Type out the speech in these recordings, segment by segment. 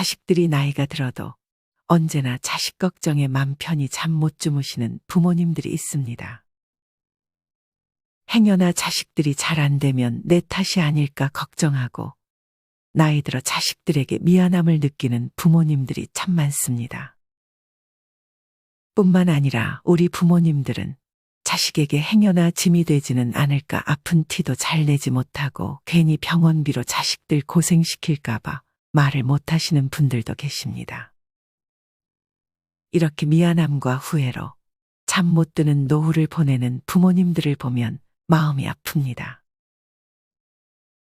자식들이 나이가 들어도 언제나 자식 걱정에 맘 편히 잠 못 주무시는 부모님들이 있습니다. 행여나 자식들이 잘 안 되면 내 탓이 아닐까 걱정하고 나이 들어 자식들에게 미안함을 느끼는 부모님들이 참 많습니다. 뿐만 아니라 우리 부모님들은 자식에게 행여나 짐이 되지는 않을까 아픈 티도 잘 내지 못하고 괜히 병원비로 자식들 고생시킬까봐 말을 못하시는 분들도 계십니다. 이렇게 미안함과 후회로 잠 못 드는 노후를 보내는 부모님들을 보면 마음이 아픕니다.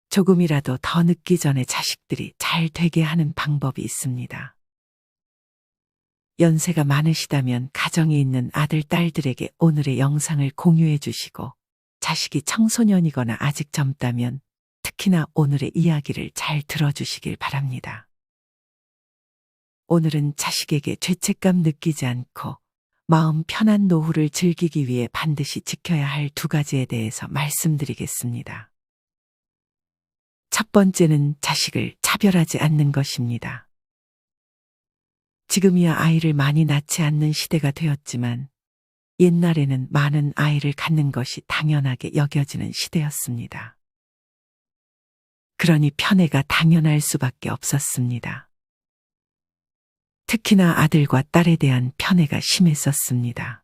조금이라도 더 늦기 전에 자식들이 잘 되게 하는 방법이 있습니다. 연세가 많으시다면 가정에 있는 아들, 딸들에게 오늘의 영상을 공유해 주시고 자식이 청소년이거나 아직 젊다면 특히나 오늘의 이야기를 잘 들어주시길 바랍니다. 오늘은 자식에게 죄책감 느끼지 않고 마음 편한 노후를 즐기기 위해 반드시 지켜야 할 두 가지에 대해서 말씀드리겠습니다. 첫 번째는 자식을 차별하지 않는 것입니다. 지금이야 아이를 많이 낳지 않는 시대가 되었지만 옛날에는 많은 아이를 갖는 것이 당연하게 여겨지는 시대였습니다. 그러니 편애가 당연할 수밖에 없었습니다. 특히나 아들과 딸에 대한 편애가 심했었습니다.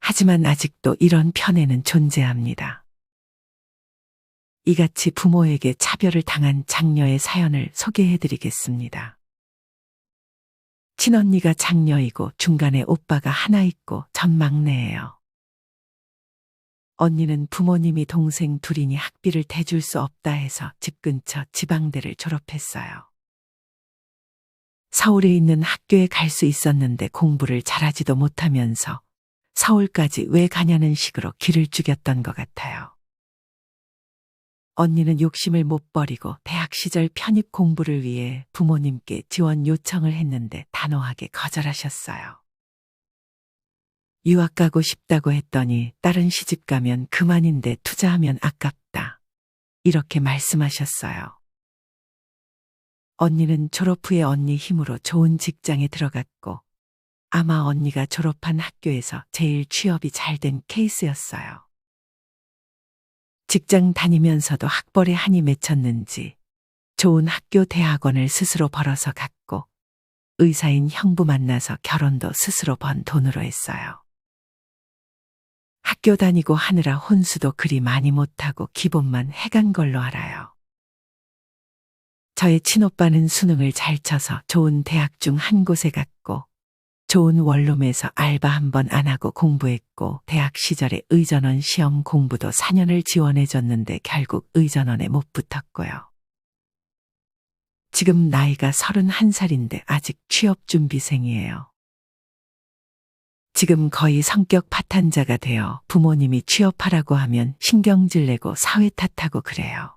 하지만 아직도 이런 편애는 존재합니다. 이같이 부모에게 차별을 당한 장녀의 사연을 소개해드리겠습니다. 친언니가 장녀이고 중간에 오빠가 하나 있고 전 막내예요. 언니는 부모님이 동생 둘이니 학비를 대줄 수 없다 해서 집 근처 지방대를 졸업했어요. 서울에 있는 학교에 갈 수 있었는데 공부를 잘하지도 못하면서 서울까지 왜 가냐는 식으로 길을 죽였던 것 같아요. 언니는 욕심을 못 버리고 대학 시절 편입 공부를 위해 부모님께 지원 요청을 했는데 단호하게 거절하셨어요. 유학 가고 싶다고 했더니 딸은 시집 가면 그만인데 투자하면 아깝다. 이렇게 말씀하셨어요. 언니는 졸업 후에 언니 힘으로 좋은 직장에 들어갔고 아마 언니가 졸업한 학교에서 제일 취업이 잘 된 케이스였어요. 직장 다니면서도 학벌에 한이 맺혔는지 좋은 학교 대학원을 스스로 벌어서 갔고 의사인 형부 만나서 결혼도 스스로 번 돈으로 했어요. 학교 다니고 하느라 혼수도 그리 많이 못하고 기본만 해간 걸로 알아요. 저의 친오빠는 수능을 잘 쳐서 좋은 대학 중 한 곳에 갔고 좋은 원룸에서 알바 한 번 안 하고 공부했고 대학 시절에 의전원 시험 공부도 4년을 지원해줬는데 결국 의전원에 못 붙었고요. 지금 나이가 31살인데 아직 취업준비생이에요. 지금 거의 성격 파탄자가 되어 부모님이 취업하라고 하면 신경질 내고 사회 탓하고 그래요.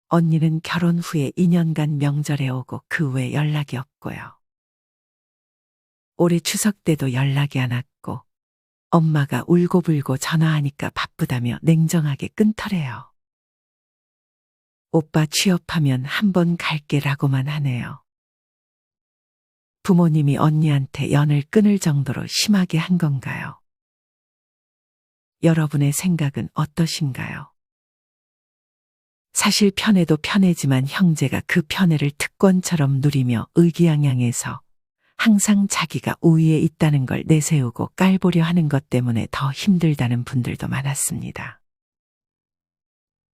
언니는 결혼 후에 2년간 명절에 오고 그 외 연락이 없고요. 올해 추석 때도 연락이 안 왔고 엄마가 울고불고 전화하니까 바쁘다며 냉정하게 끊더래요. 오빠 취업하면 한번 갈게라고만 하네요. 부모님이 언니한테 연을 끊을 정도로 심하게 한 건가요? 여러분의 생각은 어떠신가요? 사실 편애도 편애지만 형제가 그 편애를 특권처럼 누리며 의기양양해서 항상 자기가 우위에 있다는 걸 내세우고 깔보려 하는 것 때문에 더 힘들다는 분들도 많았습니다.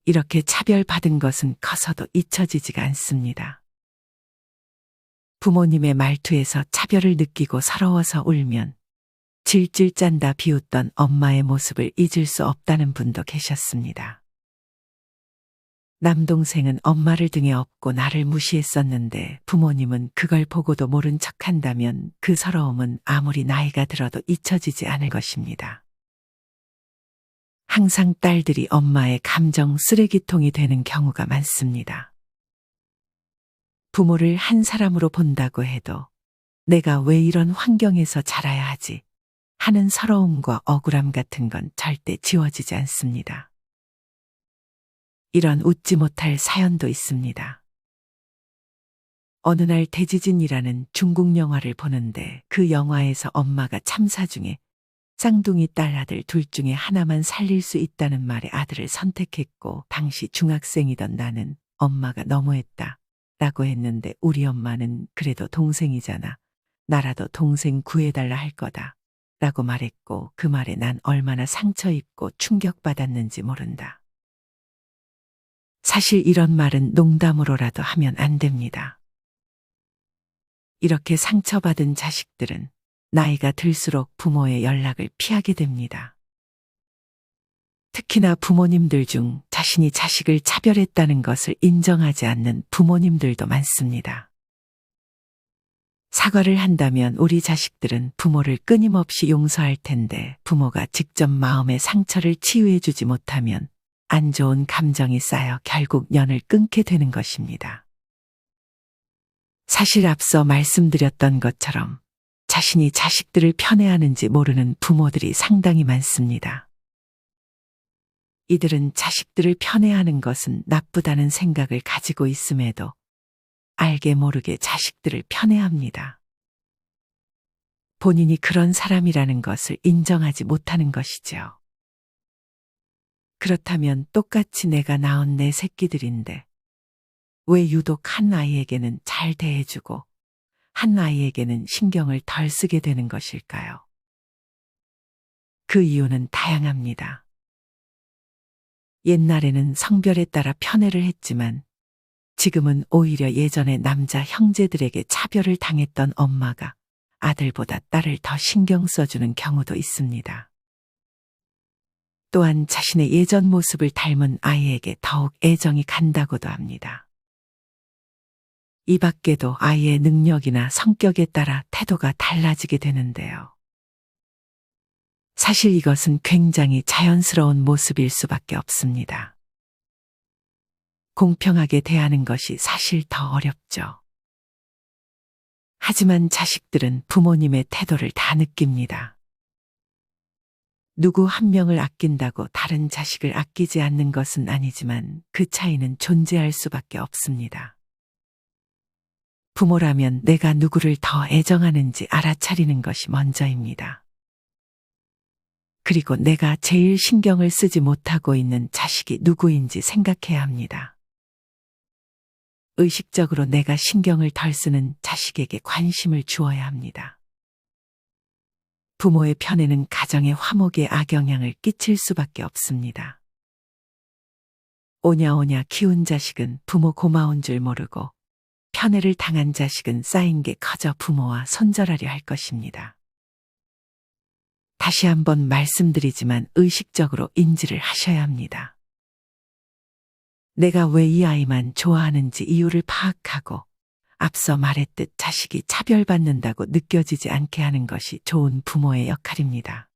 이렇게 차별받은 것은 커서도 잊혀지지가 않습니다. 부모님의 말투에서 차별을 느끼고 서러워서 울면 질질 짠다 비웃던 엄마의 모습을 잊을 수 없다는 분도 계셨습니다. 남동생은 엄마를 등에 업고 나를 무시했었는데 부모님은 그걸 보고도 모른 척한다면 그 서러움은 아무리 나이가 들어도 잊혀지지 않을 것입니다. 항상 딸들이 엄마의 감정 쓰레기통이 되는 경우가 많습니다. 부모를 한 사람으로 본다고 해도 내가 왜 이런 환경에서 자라야 하지 하는 서러움과 억울함 같은 건 절대 지워지지 않습니다. 이런 웃지 못할 사연도 있습니다. 어느 날 대지진이라는 중국 영화를 보는데 그 영화에서 엄마가 참사 중에 쌍둥이 딸 아들 둘 중에 하나만 살릴 수 있다는 말에 아들을 선택했고 당시 중학생이던 나는 엄마가 너무했다 라고 했는데 우리 엄마는 그래도 동생이잖아. 나라도 동생 구해달라 할 거다 라고 말했고 그 말에 난 얼마나 상처 입고 충격받았는지 모른다. 사실 이런 말은 농담으로라도 하면 안 됩니다. 이렇게 상처받은 자식들은 나이가 들수록 부모의 연락을 피하게 됩니다. 특히나 부모님들 중 자신이 자식을 차별했다는 것을 인정하지 않는 부모님들도 많습니다. 사과를 한다면 우리 자식들은 부모를 끊임없이 용서할 텐데 부모가 직접 마음의 상처를 치유해주지 못하면 안 좋은 감정이 쌓여 결국 연을 끊게 되는 것입니다. 사실 앞서 말씀드렸던 것처럼 자신이 자식들을 편애하는지 모르는 부모들이 상당히 많습니다. 이들은 자식들을 편애하는 것은 나쁘다는 생각을 가지고 있음에도 알게 모르게 자식들을 편애합니다. 본인이 그런 사람이라는 것을 인정하지 못하는 것이죠. 그렇다면 똑같이 내가 낳은 내 새끼들인데 왜 유독 한 아이에게는 잘 대해주고 한 아이에게는 신경을 덜 쓰게 되는 것일까요? 그 이유는 다양합니다. 옛날에는 성별에 따라 편애를 했지만 지금은 오히려 예전에 남자 형제들에게 차별을 당했던 엄마가 아들보다 딸을 더 신경 써주는 경우도 있습니다. 또한 자신의 예전 모습을 닮은 아이에게 더욱 애정이 간다고도 합니다. 이 밖에도 아이의 능력이나 성격에 따라 태도가 달라지게 되는데요. 사실 이것은 굉장히 자연스러운 모습일 수밖에 없습니다. 공평하게 대하는 것이 사실 더 어렵죠. 하지만 자식들은 부모님의 태도를 다 느낍니다. 누구 한 명을 아낀다고 다른 자식을 아끼지 않는 것은 아니지만 그 차이는 존재할 수밖에 없습니다. 부모라면 내가 누구를 더 애정하는지 알아차리는 것이 먼저입니다. 그리고 내가 제일 신경을 쓰지 못하고 있는 자식이 누구인지 생각해야 합니다. 의식적으로 내가 신경을 덜 쓰는 자식에게 관심을 주어야 합니다. 부모의 편애는 가정의 화목에 악영향을 끼칠 수밖에 없습니다. 오냐오냐 키운 자식은 부모 고마운 줄 모르고 편애를 당한 자식은 쌓인 게 커져 부모와 손절하려 할 것입니다. 다시 한번 말씀드리지만 의식적으로 인지를 하셔야 합니다. 내가 왜 이 아이만 좋아하는지 이유를 파악하고 앞서 말했듯 자식이 차별받는다고 느껴지지 않게 하는 것이 좋은 부모의 역할입니다.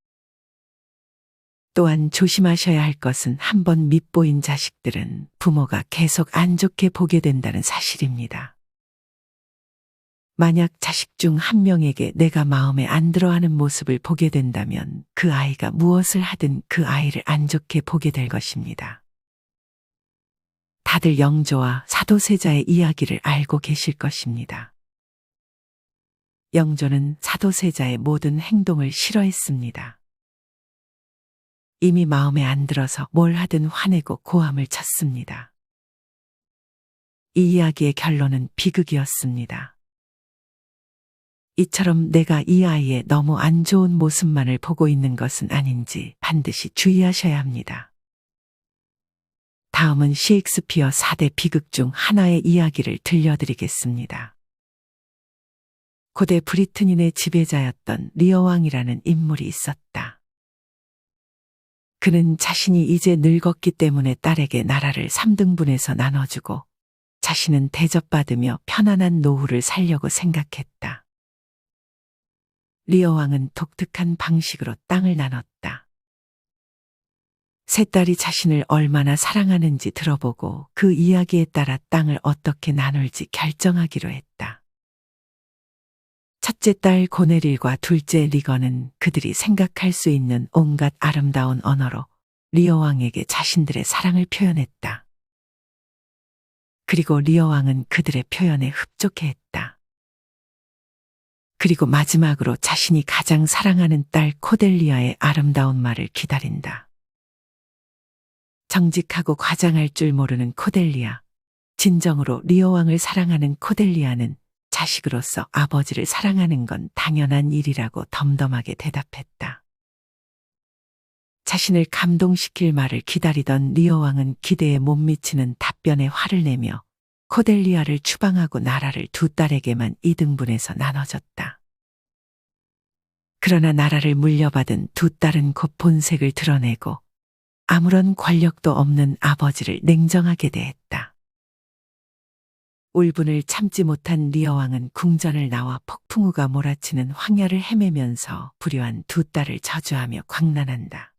또한 조심하셔야 할 것은 한번 밉보인 자식들은 부모가 계속 안 좋게 보게 된다는 사실입니다. 만약 자식 중 한 명에게 내가 마음에 안 들어하는 모습을 보게 된다면 그 아이가 무엇을 하든 그 아이를 안 좋게 보게 될 것입니다. 다들 영조와 사도세자의 이야기를 알고 계실 것입니다. 영조는 사도세자의 모든 행동을 싫어했습니다. 이미 마음에 안 들어서 뭘 하든 화내고 고함을 쳤습니다. 이 이야기의 결론은 비극이었습니다. 이처럼 내가 이 아이의 너무 안 좋은 모습만을 보고 있는 것은 아닌지 반드시 주의하셔야 합니다. 다음은 셰익스피어 4대 비극 중 하나의 이야기를 들려드리겠습니다. 고대 브리튼인의 지배자였던 리어 왕이라는 인물이 있었다. 그는 자신이 이제 늙었기 때문에 딸에게 나라를 3등분해서 나눠주고 자신은 대접받으며 편안한 노후를 살려고 생각했다. 리어 왕은 독특한 방식으로 땅을 나눴다. 세 딸이 자신을 얼마나 사랑하는지 들어보고 그 이야기에 따라 땅을 어떻게 나눌지 결정하기로 했다. 첫째 딸 고네릴과 둘째 리거는 그들이 생각할 수 있는 온갖 아름다운 언어로 리어 왕에게 자신들의 사랑을 표현했다. 그리고 리어 왕은 그들의 표현에 흡족해했다. 그리고 마지막으로 자신이 가장 사랑하는 딸 코델리아의 아름다운 말을 기다린다. 정직하고 과장할 줄 모르는 코델리아. 진정으로 리어 왕을 사랑하는 코델리아는 자식으로서 아버지를 사랑하는 건 당연한 일이라고 덤덤하게 대답했다. 자신을 감동시킬 말을 기다리던 리어 왕은 기대에 못 미치는 답변에 화를 내며 코델리아를 추방하고 나라를 두 딸에게만 2등분해서 나눠줬다. 그러나 나라를 물려받은 두 딸은 곧 본색을 드러내고 아무런 권력도 없는 아버지를 냉정하게 대했다. 울분을 참지 못한 리어 왕은 궁전을 나와 폭풍우가 몰아치는 황야를 헤매면서 불효한 두 딸을 저주하며 광란한다.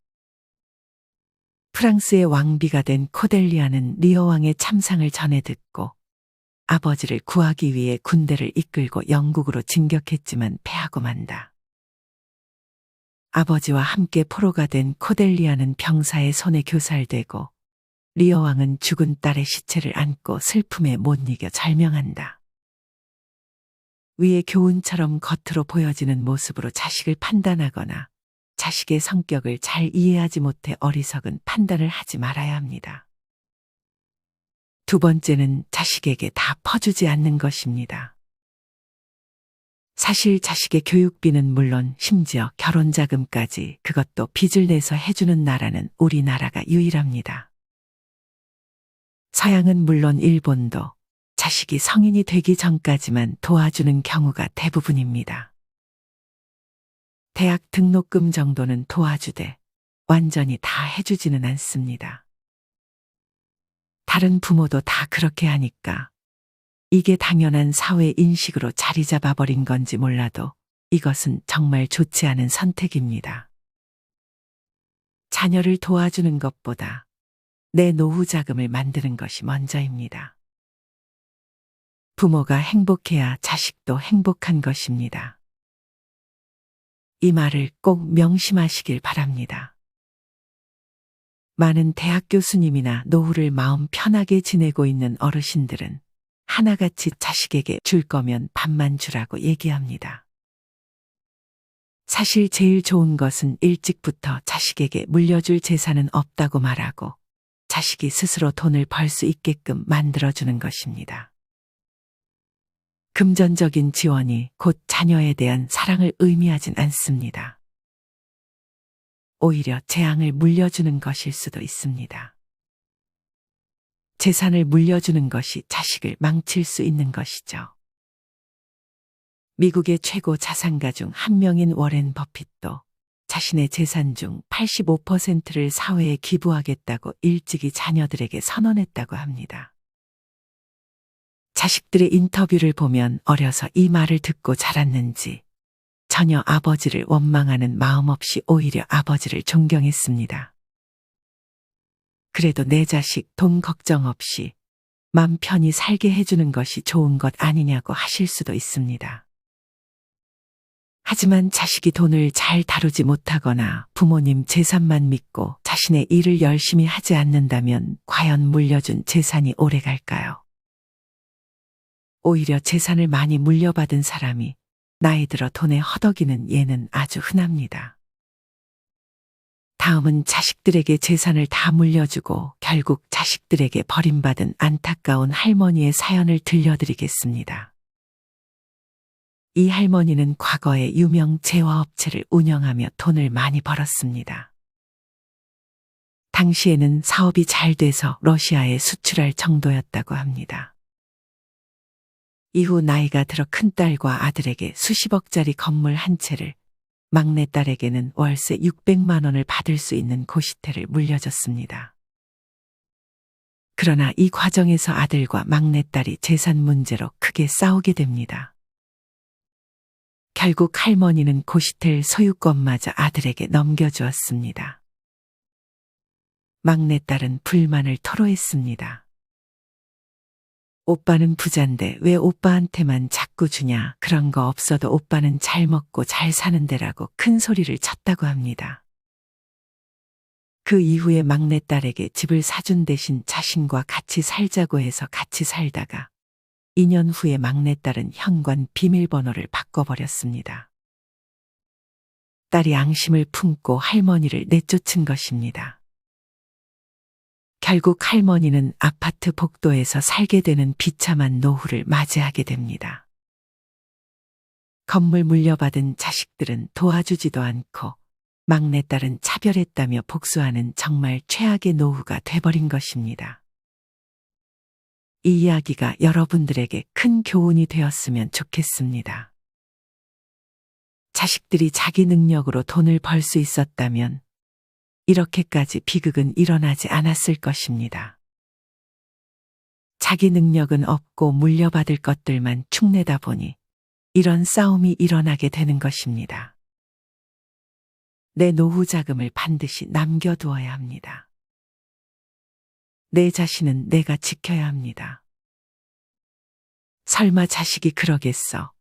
프랑스의 왕비가 된 코델리아는 리어 왕의 참상을 전해 듣고 아버지를 구하기 위해 군대를 이끌고 영국으로 진격했지만 패하고 만다. 아버지와 함께 포로가 된 코델리아는 병사의 손에 교살되고 리어 왕은 죽은 딸의 시체를 안고 슬픔에 못 이겨 절명한다. 위의 교훈처럼 겉으로 보여지는 모습으로 자식을 판단하거나 자식의 성격을 잘 이해하지 못해 어리석은 판단을 하지 말아야 합니다. 두 번째는 자식에게 다 퍼주지 않는 것입니다. 사실 자식의 교육비는 물론 심지어 결혼자금까지 그것도 빚을 내서 해주는 나라는 우리나라가 유일합니다. 서양은 물론 일본도 자식이 성인이 되기 전까지만 도와주는 경우가 대부분입니다. 대학 등록금 정도는 도와주되 완전히 다 해주지는 않습니다. 다른 부모도 다 그렇게 하니까 이게 당연한 사회 인식으로 자리 잡아버린 건지 몰라도 이것은 정말 좋지 않은 선택입니다. 자녀를 도와주는 것보다 내 노후 자금을 만드는 것이 먼저입니다. 부모가 행복해야 자식도 행복한 것입니다. 이 말을 꼭 명심하시길 바랍니다. 많은 대학 교수님이나 노후를 마음 편하게 지내고 있는 어르신들은 하나같이 자식에게 줄 거면 반만 주라고 얘기합니다. 사실 제일 좋은 것은 일찍부터 자식에게 물려줄 재산은 없다고 말하고 자식이 스스로 돈을 벌 수 있게끔 만들어주는 것입니다. 금전적인 지원이 곧 자녀에 대한 사랑을 의미하진 않습니다. 오히려 재앙을 물려주는 것일 수도 있습니다. 재산을 물려주는 것이 자식을 망칠 수 있는 것이죠. 미국의 최고 자산가 중 한 명인 워렌 버핏도 자신의 재산 중 85%를 사회에 기부하겠다고 일찍이 자녀들에게 선언했다고 합니다. 자식들의 인터뷰를 보면 어려서 이 말을 듣고 자랐는지 전혀 아버지를 원망하는 마음 없이 오히려 아버지를 존경했습니다. 그래도 내 자식 돈 걱정 없이 맘 편히 살게 해주는 것이 좋은 것 아니냐고 하실 수도 있습니다. 하지만 자식이 돈을 잘 다루지 못하거나 부모님 재산만 믿고 자신의 일을 열심히 하지 않는다면 과연 물려준 재산이 오래 갈까요? 오히려 재산을 많이 물려받은 사람이 나이 들어 돈에 허덕이는 예는 아주 흔합니다. 다음은 자식들에게 재산을 다 물려주고 결국 자식들에게 버림받은 안타까운 할머니의 사연을 들려드리겠습니다. 이 할머니는 과거에 유명 제화업체를 운영하며 돈을 많이 벌었습니다. 당시에는 사업이 잘 돼서 러시아에 수출할 정도였다고 합니다. 이후 나이가 들어 큰딸과 아들에게 수십억짜리 건물 한 채를, 막내딸에게는 월세 600만 원을 받을 수 있는 고시텔을 물려줬습니다. 그러나 이 과정에서 아들과 막내딸이 재산 문제로 크게 싸우게 됩니다. 결국 할머니는 고시텔 소유권마저 아들에게 넘겨주었습니다. 막내딸은 불만을 토로했습니다. 오빠는 부잔데 왜 오빠한테만 자꾸 주냐, 그런 거 없어도 오빠는 잘 먹고 잘 사는 데라고 큰 소리를 쳤다고 합니다. 그 이후에 막내딸에게 집을 사준 대신 자신과 같이 살자고 해서 같이 살다가 2년 후에 막내딸은 현관 비밀번호를 바꿔버렸습니다. 딸이 앙심을 품고 할머니를 내쫓은 것입니다. 결국 할머니는 아파트 복도에서 살게 되는 비참한 노후를 맞이하게 됩니다. 건물 물려받은 자식들은 도와주지도 않고 막내딸은 차별했다며 복수하는 정말 최악의 노후가 돼버린 것입니다. 이 이야기가 여러분들에게 큰 교훈이 되었으면 좋겠습니다. 자식들이 자기 능력으로 돈을 벌 수 있었다면 이렇게까지 비극은 일어나지 않았을 것입니다. 자기 능력은 없고 물려받을 것들만 축내다 보니 이런 싸움이 일어나게 되는 것입니다. 내 노후 자금을 반드시 남겨두어야 합니다. 내 자신은 내가 지켜야 합니다. 설마 자식이 그러겠어?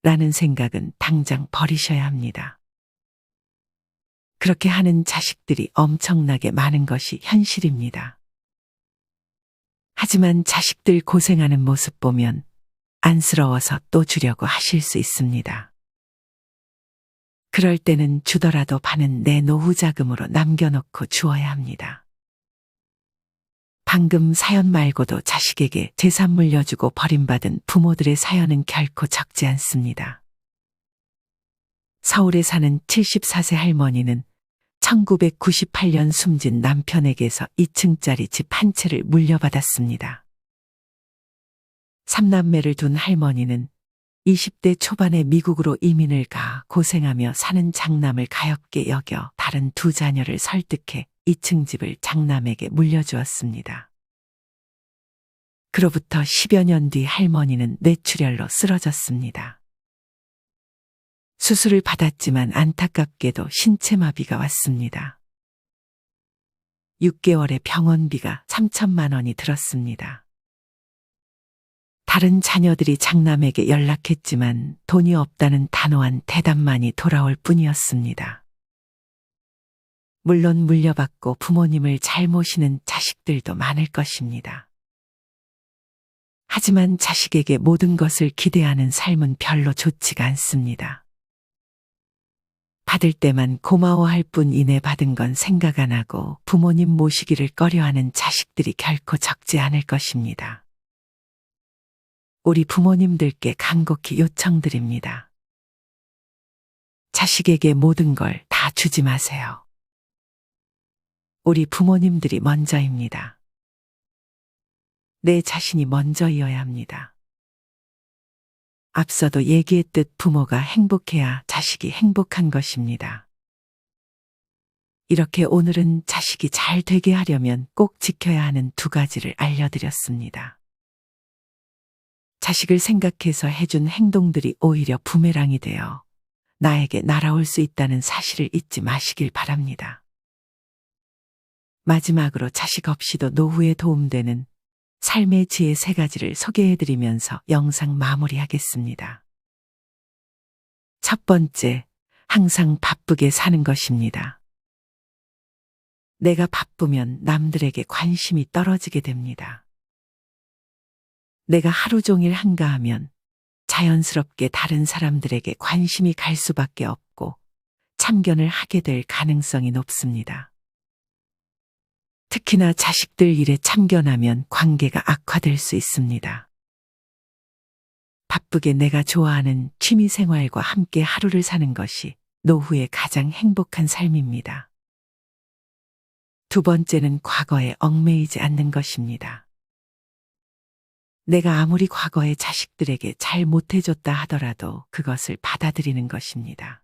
라는 생각은 당장 버리셔야 합니다. 그렇게 하는 자식들이 엄청나게 많은 것이 현실입니다. 하지만 자식들 고생하는 모습 보면 안쓰러워서 또 주려고 하실 수 있습니다. 그럴 때는 주더라도 반은 내 노후 자금으로 남겨놓고 주어야 합니다. 방금 사연 말고도 자식에게 재산 물려주고 버림받은 부모들의 사연은 결코 적지 않습니다. 서울에 사는 74세 할머니는 1998년 숨진 남편에게서 2층짜리 집 한 채를 물려받았습니다. 3남매를 둔 할머니는 20대 초반에 미국으로 이민을 가 고생하며 사는 장남을 가엾게 여겨 다른 두 자녀를 설득해 2층 집을 장남에게 물려주었습니다. 그로부터 10여 년 뒤 할머니는 뇌출혈로 쓰러졌습니다. 수술을 받았지만 안타깝게도 신체마비가 왔습니다. 6개월의 병원비가 3천만 원이 들었습니다. 다른 자녀들이 장남에게 연락했지만 돈이 없다는 단호한 대답만이 돌아올 뿐이었습니다. 물론 물려받고 부모님을 잘 모시는 자식들도 많을 것입니다. 하지만 자식에게 모든 것을 기대하는 삶은 별로 좋지가 않습니다. 받을 때만 고마워할 뿐 이내 받은 건 생각 안 하고 부모님 모시기를 꺼려하는 자식들이 결코 적지 않을 것입니다. 우리 부모님들께 간곡히 요청드립니다. 자식에게 모든 걸 다 주지 마세요. 우리 부모님들이 먼저입니다. 내 자신이 먼저이어야 합니다. 앞서도 얘기했듯 부모가 행복해야 자식이 행복한 것입니다. 이렇게 오늘은 자식이 잘 되게 하려면 꼭 지켜야 하는 두 가지를 알려드렸습니다. 자식을 생각해서 해준 행동들이 오히려 부메랑이 되어 나에게 날아올 수 있다는 사실을 잊지 마시길 바랍니다. 마지막으로 자식 없이도 노후에 도움되는 삶의 지혜 3가지를 소개해드리면서 영상 마무리하겠습니다. 첫 번째, 항상 바쁘게 사는 것입니다. 내가 바쁘면 남들에게 관심이 떨어지게 됩니다. 내가 하루 종일 한가하면 자연스럽게 다른 사람들에게 관심이 갈 수밖에 없고 참견을 하게 될 가능성이 높습니다. 특히나 자식들 일에 참견하면 관계가 악화될 수 있습니다. 바쁘게 내가 좋아하는 취미 생활과 함께 하루를 사는 것이 노후의 가장 행복한 삶입니다. 두 번째는 과거에 얽매이지 않는 것입니다. 내가 아무리 과거에 자식들에게 잘 못해줬다 하더라도 그것을 받아들이는 것입니다.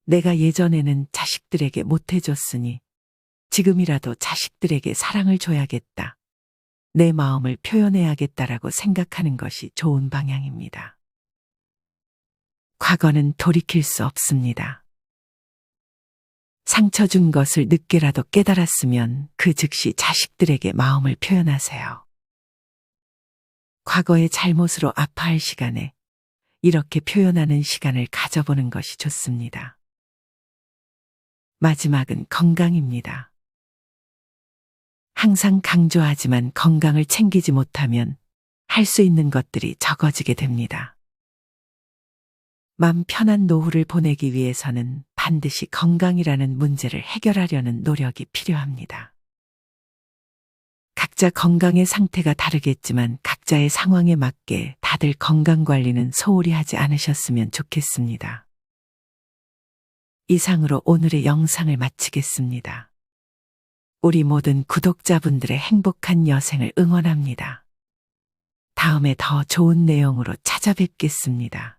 내가 예전에는 자식들에게 못해줬으니 지금이라도 자식들에게 사랑을 줘야겠다. 내 마음을 표현해야겠다라고 생각하는 것이 좋은 방향입니다. 과거는 돌이킬 수 없습니다. 상처 준 것을 늦게라도 깨달았으면 그 즉시 자식들에게 마음을 표현하세요. 과거의 잘못으로 아파할 시간에 이렇게 표현하는 시간을 가져보는 것이 좋습니다. 마지막은 건강입니다. 항상 강조하지만 건강을 챙기지 못하면 할 수 있는 것들이 적어지게 됩니다. 맘 편한 노후를 보내기 위해서는 반드시 건강이라는 문제를 해결하려는 노력이 필요합니다. 각자 건강의 상태가 다르겠지만 각자의 상황에 맞게 다들 건강 관리는 소홀히 하지 않으셨으면 좋겠습니다. 이상으로 오늘의 영상을 마치겠습니다. 우리 모든 구독자분들의 행복한 여생을 응원합니다. 다음에 더 좋은 내용으로 찾아뵙겠습니다.